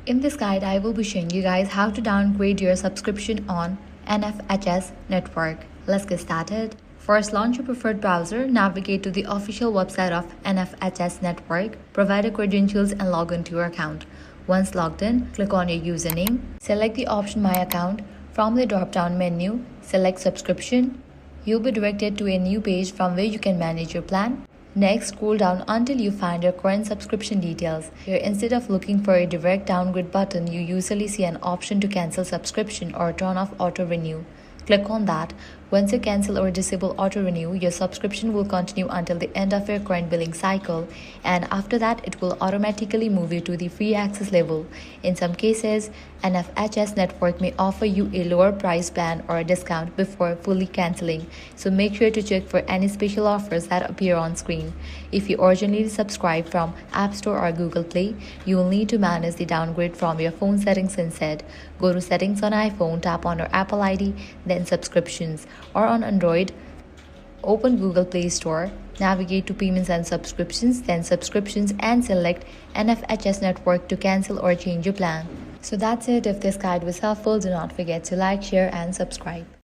In this guide, I will be showing you guys how to downgrade your subscription on NFHS Network. Let's get started. First, launch your preferred browser, navigate to the official website of NFHS Network, provide your credentials and log into your account. Once logged in, click on your username, select the option My Account. From the drop-down menu, select Subscription. You'll be directed to a new page from where you can manage your plan. Next, scroll down until you find your current subscription details. Here, instead of looking for a direct downgrade button, you usually see an option to cancel subscription or turn off auto-renew. Click on that. Once you cancel or disable auto-renew, your subscription will continue until the end of your current billing cycle, and after that, it will automatically move you to the free access level. In some cases, NFHS Network may offer you a lower price plan or a discount before fully canceling, so make sure to check for any special offers that appear on screen. If you originally subscribe from App Store or Google Play, you will need to manage the downgrade from your phone settings instead. Go to Settings on iPhone, tap on your Apple ID, then Subscriptions. Or on Android, open Google Play Store, navigate to Payments and Subscriptions, then Subscriptions, and select NFHS Network to cancel or change your plan. So that's it. If this guide was helpful, do not forget to like, share, and subscribe.